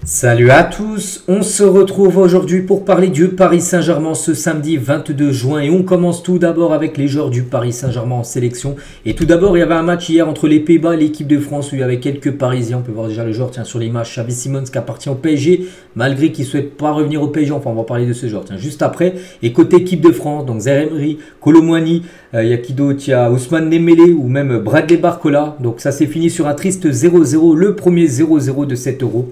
Salut à tous, on se retrouve aujourd'hui pour parler du Paris Saint-Germain ce samedi 22 juin et on commence tout d'abord avec les joueurs du Paris Saint-Germain en sélection. Et tout d'abord, il y avait un match hier entre les Pays-Bas et l'équipe de France où il y avait quelques Parisiens. On peut voir déjà le joueur sur l'image, Xavi Simons qui appartient au PSG malgré qu'il ne souhaite pas revenir au PSG. Enfin, on va parler de ce joueur juste après. Et côté équipe de France, donc Zaïre Emery, Kolo Muani, il y a qui d'autre? Il y a Ousmane Dembélé ou même Bradley Barcola. Donc ça s'est fini sur un triste 0-0, le premier 0-0 de 7 euros.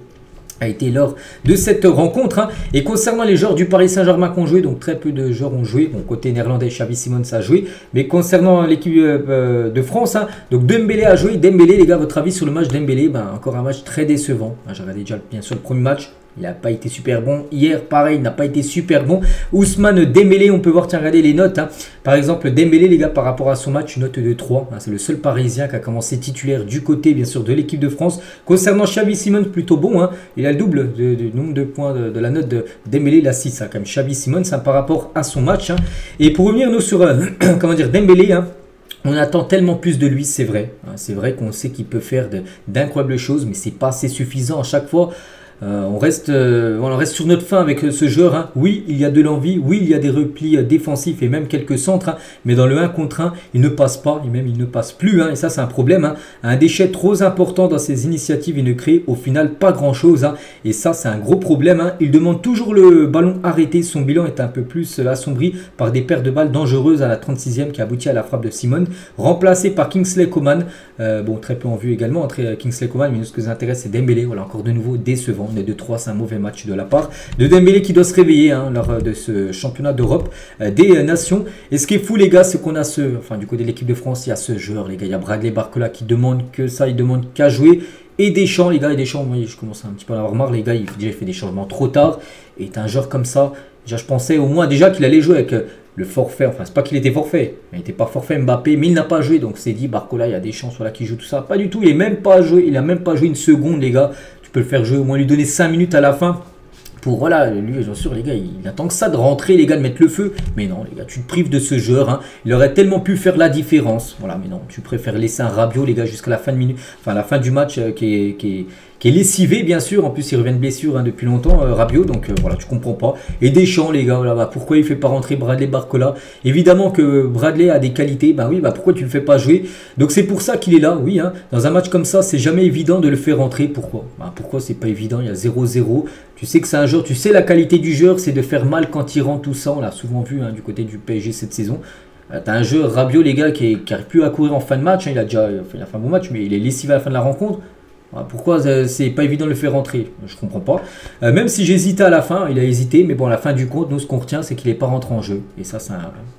A été lors de cette rencontre. Et concernant les joueurs du Paris Saint-Germain qui ont joué, donc très peu de joueurs ont joué. Bon, côté néerlandais, Xavi Simons a joué. Mais concernant l'équipe de France, donc Dembélé a joué. Dembélé, les gars, votre avis sur le match Dembélé? Encore un match très décevant. J'ai regardé déjà bien sûr le premier match. Il n'a pas été super bon. Hier, pareil, il n'a pas été super bon. Ousmane Dembélé, on peut voir, tiens, regardez les notes. Par exemple, Dembélé, les gars, par rapport à son match, une note de 3. C'est le seul Parisien qui a commencé titulaire du côté, bien sûr, de l'équipe de France. Concernant Xavi Simons, plutôt bon. Il a le double du nombre de points de la note de Dembélé, il a 6. Quand même, Xavi Simons, par rapport à son match. Et pour revenir, nous, sur, comment dire, Dembélé, on attend tellement plus de lui, c'est vrai. C'est vrai qu'on sait qu'il peut faire d'incroyables choses, mais c'est pas assez suffisant à chaque fois. On reste sur notre faim avec ce joueur. Oui, il y a de l'envie. Oui, il y a des replis défensifs et même quelques centres. Mais dans le 1 contre 1, il ne passe pas. Et même, il ne passe plus. Et ça, c'est un problème. Un déchet trop important dans ses initiatives. Il ne crée au final pas grand-chose. Et ça, c'est un gros problème. Il demande toujours le ballon arrêté. Son bilan est un peu plus assombri par des paires de balles dangereuses à la 36e qui aboutit à la frappe de Simon. Remplacé par Kingsley Coman. Bon, très peu en vue également entre Kingsley Coman. Mais ce qui nous intéresse, c'est Dembélé. Voilà, encore de nouveau décevant. 2-3, c'est un mauvais match de la part de Dembélé qui doit se réveiller lors de ce championnat d'Europe des Nations. Et ce qui est fou, les gars, c'est qu'on a du côté de l'équipe de France, il y a ce joueur, les gars. Il y a Bradley Barcola qui demande que ça, il demande qu'à jouer. Et Deschamps, les gars, et Deschamps, moi, je commence un petit peu à en avoir marre, les gars. Il a déjà fait des changements trop tard. Et un joueur comme ça, déjà, je pensais au moins déjà qu'il allait jouer avec le forfait. Enfin, c'est pas qu'il était forfait. Il n'était pas forfait Mbappé, mais il n'a pas joué. Donc, c'est dit, Barcola, il y a des chances qui joue tout ça. Pas du tout. Il n'a même pas joué. Il n'a même pas joué une seconde, les gars. Peut le faire jouer, au moins lui donner 5 minutes à la fin pour, voilà, lui, bien sûr, les gars, il attend que ça de rentrer, les gars, de mettre le feu. Mais non, les gars, tu te prives de ce joueur. Il aurait tellement pu faire la différence. Voilà, mais non, tu préfères laisser un Rabiot, les gars, jusqu'à la fin de minute, enfin, la fin du match qui est lessivé, bien sûr. En plus, il revient de blessure depuis longtemps, Rabiot. Donc, voilà, tu comprends pas. Et Deschamps, les gars, voilà, pourquoi il ne fait pas rentrer Bradley Barcola? Évidemment que Bradley a des qualités. Oui, pourquoi tu ne le fais pas jouer? Donc, c'est pour ça qu'il est là, oui. Dans un match comme ça, c'est jamais évident de le faire rentrer. Pourquoi? Pourquoi c'est pas évident? Il y a 0-0. Tu sais que c'est un joueur, tu sais la qualité du joueur, c'est de faire mal quand il rentre tout ça. On l'a souvent vu du côté du PSG cette saison. Tu as un joueur, Rabiot, les gars, qui n'arrive plus à courir en fin de match. Il a déjà fait un bon match, mais il est lessivé à la fin de la rencontre. Pourquoi c'est pas évident de le faire rentrer? Je comprends pas. Même si j'hésitais à la fin, il a hésité, mais bon, à la fin du compte, nous, ce qu'on retient, c'est qu'il n'est pas rentré en jeu. Et ça,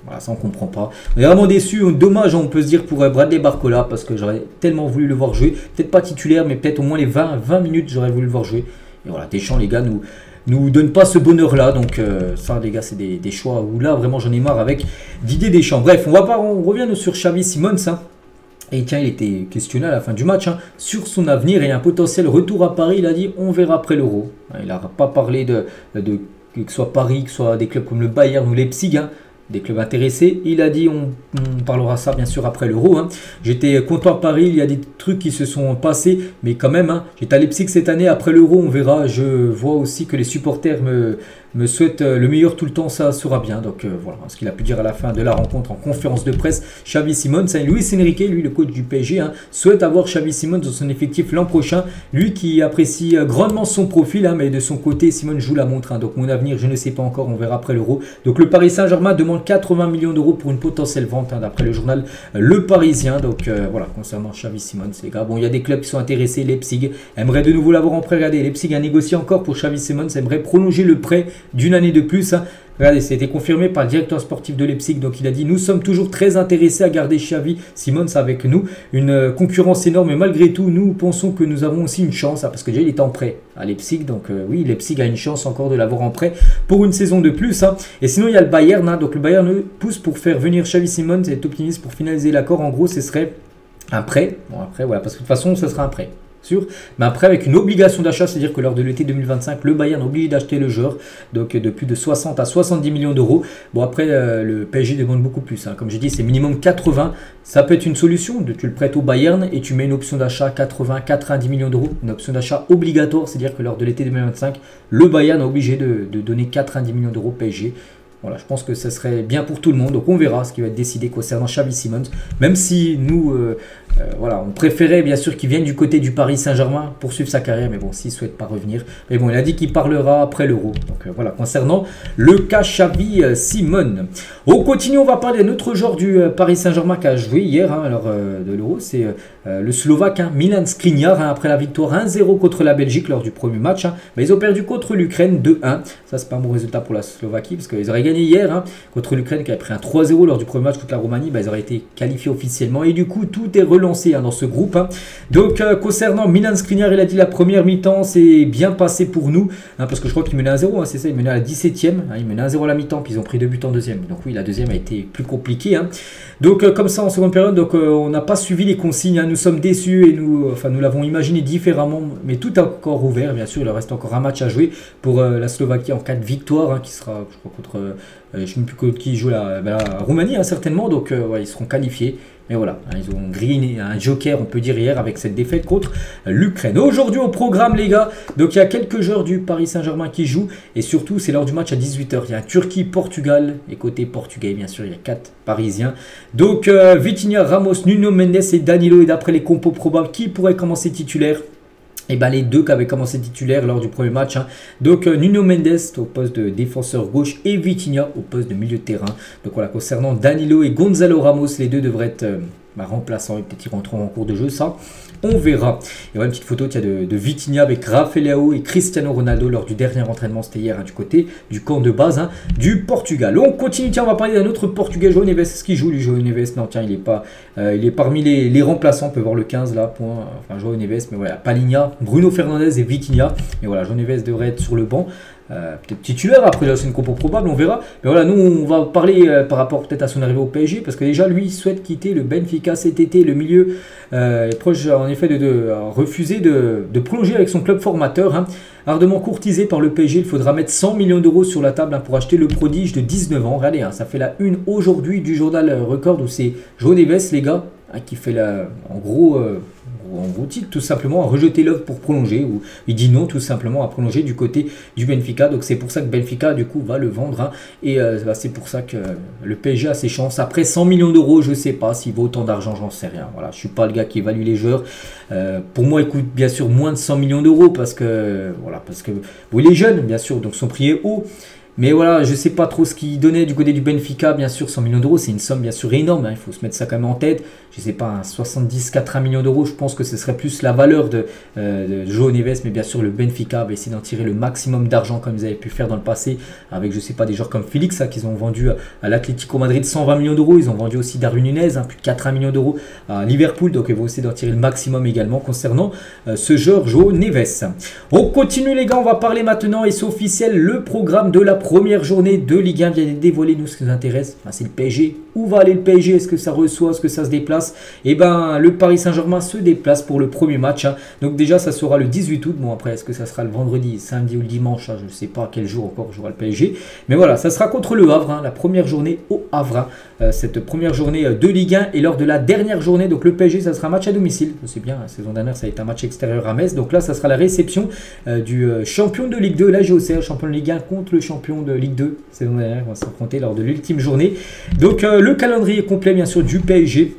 voilà, ça on comprend pas. On est vraiment déçu. Dommage, on peut se dire, pour Bradley Barcola, parce que j'aurais tellement voulu le voir jouer. Peut-être pas titulaire, mais peut-être au moins les 20 minutes, j'aurais voulu le voir jouer. Et voilà, Deschamps, les gars, nous donne pas ce bonheur-là. Donc, ça, les gars, c'est des choix où là, vraiment, j'en ai marre avec Didier Deschamps. Bref, on revient sur Xavi Simons. Et tiens, il était questionné à la fin du match sur son avenir et un potentiel retour à Paris. Il a dit on verra après l'Euro. Il n'a pas parlé de que ce soit Paris, que ce soit des clubs comme le Bayern ou Leipzig, des clubs intéressés. Il a dit on parlera ça bien sûr après l'Euro. J'étais content à Paris, il y a des trucs qui se sont passés, mais quand même, j'étais à Leipzig cette année, après l'Euro on verra. Je vois aussi que les supporters me souhaitent le meilleur tout le temps, ça sera bien. Donc voilà ce qu'il a pu dire à la fin de la rencontre en conférence de presse. Xavi Simons, Luis Enrique, lui le coach du PSG, souhaite avoir Xavi Simons dans son effectif l'an prochain. Lui qui apprécie grandement son profil, mais de son côté Simons joue la montre. Donc mon avenir je ne sais pas encore, on verra après l'Euro. Donc le Paris Saint-Germain demande 80 millions d'euros pour une potentielle vente d'après le journal Le Parisien. Donc voilà, concernant Xavi Simons, les gars. Bon, il y a des clubs qui sont intéressés. Leipzig aimerait de nouveau l'avoir en prêt. Regardez, Leipzig a négocié encore pour Xavi Simons, aimerait prolonger le prêt d'une année de plus. Regardez, c'était confirmé par le directeur sportif de Leipzig. Donc il a dit nous sommes toujours très intéressés à garder Xavi Simons avec nous. Une concurrence énorme, mais malgré tout, nous pensons que nous avons aussi une chance, parce que déjà il est en prêt à Leipzig. Donc oui, Leipzig a une chance encore de l'avoir en prêt pour une saison de plus. Et sinon, il y a le Bayern. Donc le Bayern pousse pour faire venir Xavi Simons et est optimiste pour finaliser l'accord. En gros, ce serait un prêt. Bon, après, voilà, parce que de toute façon, ce sera un prêt. sûr, mais après avec une obligation d'achat, c'est-à-dire que lors de l'été 2025, le Bayern est obligé d'acheter le joueur, donc de plus de 60 à 70 millions d'euros. Bon après, le PSG demande beaucoup plus, hein. Comme j'ai dit, c'est minimum 80, ça peut être une solution, tu le prêtes au Bayern et tu mets une option d'achat 80-90 millions d'euros, une option d'achat obligatoire, c'est-à-dire que lors de l'été 2025, le Bayern est obligé de donner 90 millions d'euros au PSG. Voilà, je pense que ça serait bien pour tout le monde. Donc on verra ce qui va être décidé concernant Xavi Simons. Même si nous, voilà, on préférait bien sûr qu'il vienne du côté du Paris Saint-Germain pour suivre sa carrière. Mais bon, s'il ne souhaite pas revenir. Mais bon, il a dit qu'il parlera après l'Euro. Donc voilà, concernant le cas Xavi Simons. On continue, on va parler d'un autre joueur du Paris Saint-Germain qui a joué hier, hein, alors, de l'Euro. C'est le Slovaque, hein, Milan Skriniar, hein, après la victoire 1-0 contre la Belgique lors du premier match. Hein. Mais ils ont perdu contre l'Ukraine 2-1. Ça, c'est pas un bon résultat pour la Slovaquie parce qu'ils auraient gagné hier, hein, contre l'Ukraine qui avait pris un 3-0 lors du premier match contre la Roumanie. Bah, ils auraient été qualifiés officiellement et du coup tout est relancé, hein, dans ce groupe, hein. Donc concernant Milan Skriniar, il a dit la première mi-temps c'est bien passé pour nous, hein, parce que je crois qu'il menait 1-0, hein, c'est ça, il menait à la 17e, hein, il menait 1-0 à la mi-temps puis ils ont pris 2 buts en deuxième. Donc oui, la deuxième a été plus compliquée, hein. Donc comme ça en seconde période, donc on n'a pas suivi les consignes, hein. Nous sommes déçus et nous l'avons imaginé différemment, mais tout est encore ouvert, bien sûr. Il reste encore un match à jouer pour la Slovaquie en cas de victoire, hein, qui sera, je crois, contre je ne sais plus qui joue la Roumanie, hein, certainement. Donc ouais, ils seront qualifiés. Mais voilà, hein, ils ont grillé un joker, on peut dire, hier avec cette défaite contre l'Ukraine. Aujourd'hui au programme, les gars, donc il y a quelques joueurs du Paris Saint-Germain qui jouent. Et surtout, c'est lors du match à 18 h. Il y a Turquie-Portugal. Et côté portugais, bien sûr, il y a 4 Parisiens. Donc Vitinha, Ramos, Nuno Mendes et Danilo. Et d'après les compos probables, qui pourrait commencer titulaire? Et ben les deux qui avaient commencé titulaire lors du premier match, hein. Donc Nuno Mendes au poste de défenseur gauche et Vitinha au poste de milieu de terrain. Donc voilà, concernant Danilo et Gonzalo Ramos, les deux devraient être remplaçants et peut-être ils rentreront en cours de jeu, ça on verra. Il y aura une petite photo de Vitinha avec Rafael et Cristiano Ronaldo lors du dernier entraînement, c'était hier, hein, du côté du camp de base, hein, du Portugal. On continue, tiens, on va parler d'un autre Portugais, João Neves. Est-ce qu'il joue lui, João Neves? Non, tiens, il est pas, il est parmi les remplaçants. On peut voir le 15 là, point, enfin João Neves, mais voilà, Palhinha, Bruno Fernandes et Vitinha. Et voilà, João Neves devrait être sur le banc. Peut-être titulaire, après là c'est une compo probable, on verra. Mais voilà, nous on va parler par rapport peut-être à son arrivée au PSG, parce que déjà lui il souhaite quitter le Benfica cet été. Le milieu est proche en effet de refuser de prolonger avec son club formateur, hein. Ardemment courtisé par le PSG, il faudra mettre 100 millions d'euros sur la table, hein, pour acheter le prodige de 19 ans. Regardez, hein, ça fait la une aujourd'hui du journal Record où c'est João Neves, les gars, hein, qui fait en gros titre tout simplement à rejeter l'offre pour prolonger, ou il dit non tout simplement à prolonger du côté du Benfica. Donc c'est pour ça que Benfica du coup va le vendre, hein, et c'est pour ça que le PSG a ses chances. Après 100 millions d'euros, je sais pas s'il vaut autant d'argent, j'en sais rien. Voilà, je suis pas le gars qui évalue les joueurs. Pour moi il coûte bien sûr moins de 100 millions d'euros parce que voilà, bon, il est jeune bien sûr, donc son prix est haut. Mais voilà, je ne sais pas trop ce qu'il donnait du côté du Benfica. Bien sûr, 100 millions d'euros, c'est une somme bien sûr énorme, hein. Il faut se mettre ça quand même en tête. Je ne sais pas, 70-80 millions d'euros, je pense que ce serait plus la valeur de João Neves. Mais bien sûr, le Benfica va essayer d'en tirer le maximum d'argent comme ils avaient pu faire dans le passé. Avec, je ne sais pas, des joueurs comme Félix, hein, qu'ils ont vendu à l'Atlético Madrid 120 millions d'euros. Ils ont vendu aussi Darwin Nunez, hein, plus de 80 millions d'euros à Liverpool. Donc, ils vont essayer d'en tirer le maximum également concernant ce joueur João Neves. On continue les gars, on va parler maintenant, et c'est officiel, le programme de la première journée de Ligue 1 vient de dévoiler. Nous, ce qui nous intéresse, c'est le PSG. Où va aller le PSG? Est-ce que ça reçoit? Est-ce que ça se déplace? Et ben le Paris Saint-Germain se déplace pour le premier match, hein. Donc déjà ça sera le 18 août. Bon après, est-ce que ça sera le vendredi, samedi ou le dimanche, hein, je ne sais pas quel jour encore jouera le PSG. Mais voilà, ça sera contre le Havre, hein, la première journée au Havre, hein, cette première journée de Ligue 1. Et lors de la dernière journée, donc le PSG, ça sera un match à domicile. C'est bien, la saison dernière ça a été un match extérieur à Metz. Donc là ça sera la réception du champion de Ligue 2, la GOC, champion de Ligue 1 contre le champion de Ligue 2. Saison dernière, on va s'affronter lors de l'ultime journée. Donc le calendrier complet bien sûr du PSG.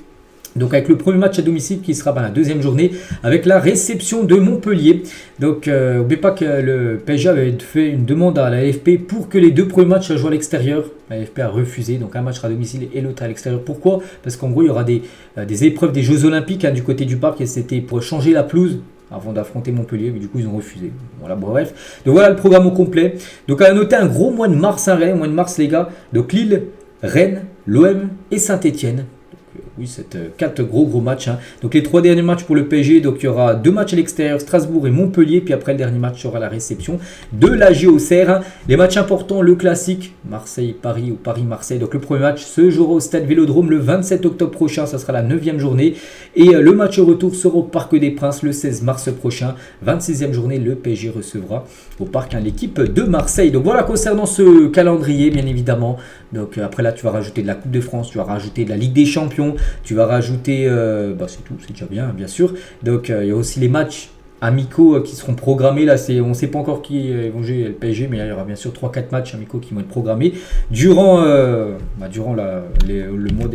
Donc avec le premier match à domicile qui sera la deuxième journée avec la réception de Montpellier. Donc n'oubliez pas que le PSG avait fait une demande à la LFP pour que les deux premiers matchs soient joués à l'extérieur. La LFP a refusé, donc un match sera à domicile et l'autre à l'extérieur. Pourquoi? Parce qu'en gros il y aura des épreuves des Jeux Olympiques, hein, du côté du parc, et c'était pour changer la pelouse avant d'affronter Montpellier, mais du coup ils ont refusé. Voilà, bref. Donc voilà le programme au complet. Donc à noter un gros mois de mars, mois de mars les gars. Donc Lille, Rennes, l'OM et Saint-Etienne. oui, c'est 4 gros matchs. Hein. Donc les 3 derniers matchs pour le PSG, donc il y aura 2 matchs à l'extérieur, Strasbourg et Montpellier, puis après le dernier match sera la réception de la JOCR. Hein. Les matchs importants, le classique, Marseille-Paris ou Paris-Marseille. Donc le premier match se jouera au Stade Vélodrome le 27 octobre prochain, ça sera la 9e journée. Et le match retour sera au Parc des Princes le 16 mars prochain. 26e journée, le PSG recevra au Parc l'équipe de Marseille. Donc voilà concernant ce calendrier, bien évidemment. Donc après là, tu vas rajouter de la Coupe de France, tu vas rajouter de la Ligue des Champions, tu vas rajouter, c'est tout, c'est déjà bien sûr. Donc il y a aussi les matchs amicaux qui seront programmés. Là, on ne sait pas encore qui vont jouer le PSG, mais il y aura bien sûr 3-4 matchs amicaux qui vont être programmés durant, le mois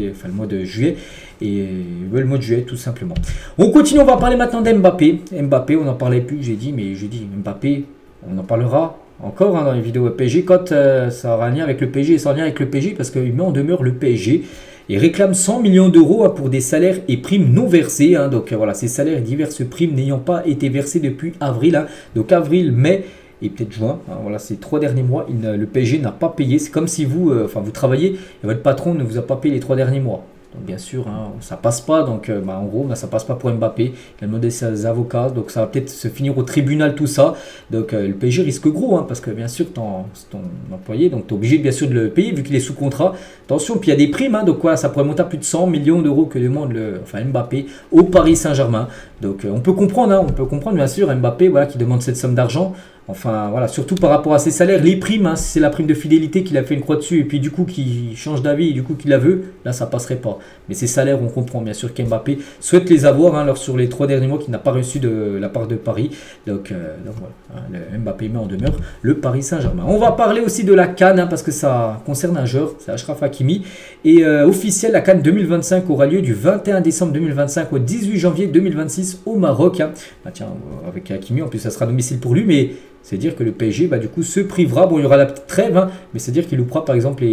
de juillet. Et le mois de juillet tout simplement. On continue, on va parler maintenant d'Mbappé. Mbappé, on n'en parlait plus, j'ai dit Mbappé, on en parlera encore dans les vidéos PSG quand ça aura un lien avec le PSG et sans lien avec le PSG, parce qu'il met en demeure le PSG et réclame 100 millions d'euros pour des salaires et primes non versés. Hein. Donc voilà, ces salaires et diverses primes n'ayant pas été versés depuis avril. Hein. Donc avril, mai et peut-être juin. Hein. Voilà, ces 3 derniers mois, le PSG n'a pas payé. C'est comme si vous travaillez et votre patron ne vous a pas payé les 3 derniers mois. Donc bien sûr, hein, ça passe pas, donc en gros, ça passe pas pour Mbappé. Il a demandé ses avocats, donc ça va peut-être se finir au tribunal tout ça. Donc le PSG risque gros, hein, parce que bien sûr, c'est ton employé, donc tu es obligé bien sûr de le payer vu qu'il est sous contrat. Attention, puis il y a des primes, hein, donc quoi, ça pourrait monter à plus de 100 millions d'euros que demande Mbappé au Paris Saint-Germain. Donc on peut comprendre, hein, bien sûr, Mbappé qui demande cette somme d'argent. Enfin voilà, surtout par rapport à ses salaires, les primes, hein, c'est la prime de fidélité qu'il a fait une croix dessus et puis du coup qui change d'avis et du coup qu'il la veut, là ça passerait pas. Mais ses salaires, on comprend bien sûr qu'Mbappé souhaite les avoir hein, sur les 3 derniers mois qu'il n'a pas reçu de la part de Paris. Donc voilà, hein, le Mbappé met en demeure le Paris Saint-Germain. On va parler aussi de la CAN hein, parce que ça concerne un joueur, c'est Achraf Hakimi. Et officiel, la CAN 2025 aura lieu du 21 décembre 2025 au 18 janvier 2026 au Maroc. Hein. Bah, tiens, avec Hakimi, en plus ça sera domicile pour lui, mais c'est dire que le PSG du coup se privera, bon il y aura la petite trêve, hein, mais c'est dire qu'il loupera par exemple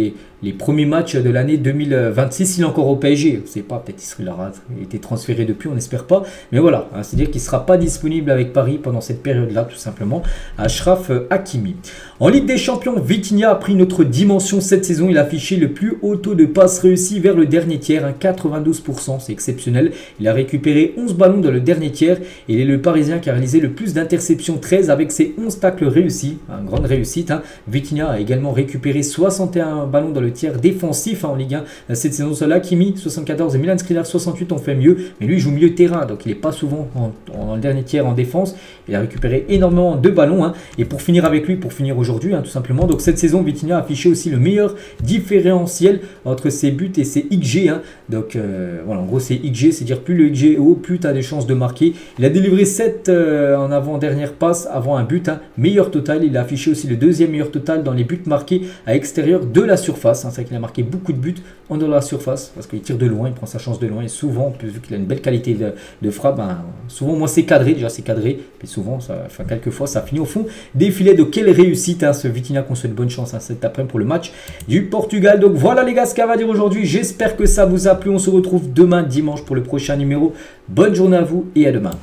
les premiers matchs de l'année 2026 s'il est encore au PSG. On ne sait pas, peut-être il a été transféré depuis, on n'espère pas, mais voilà, hein, c'est dire qu'il ne sera pas disponible avec Paris pendant cette période-là tout simplement, Achraf Hakimi. En Ligue des Champions, Vitinha a pris une autre dimension cette saison, il a affiché le plus haut taux de passes réussies vers le dernier tiers, hein, 92%, c'est exceptionnel, il a récupéré 11 ballons dans le dernier tiers, et il est le Parisien qui a réalisé le plus d'interceptions, 13 avec ses 11 tacles réussis, une grande réussite. Hein. Vitinha a également récupéré 61 ballons dans le tiers défensif hein, en Ligue 1 cette saison. Hakimi 74 et Milan Skriniar 68 ont fait mieux, mais lui il joue mieux terrain, donc il n'est pas souvent dans le dernier tiers en défense. Il a récupéré énormément de ballons. Hein. Et pour finir avec lui, pour finir aujourd'hui, hein, tout simplement, donc cette saison, Vitinha a affiché aussi le meilleur différentiel entre ses buts et ses XG. Hein. Donc voilà, en gros, c'est XG, c'est-à-dire plus le XG est haut, plus tu as des chances de marquer. Il a délivré 7 en avant-dernière passe avant un but. Hein. Meilleur total, il a affiché aussi le deuxième meilleur total dans les buts marqués à l'extérieur de la surface. Hein. C'est vrai qu'il a marqué beaucoup de buts en dehors de la surface parce qu'il tire de loin, il prend sa chance de loin et souvent, vu qu'il a une belle qualité de frappe, ben, souvent moi c'est cadré, déjà c'est cadré, mais souvent, quelques fois ça finit au fond des filets. De quelle réussite hein, ce Vitinha, qu'on souhaite bonne chance hein, cet après-midi pour le match du Portugal. Donc voilà les gars ce qu'on va dire aujourd'hui, j'espère que ça vous a plu, on se retrouve demain dimanche pour le prochain numéro. Bonne journée à vous et à demain.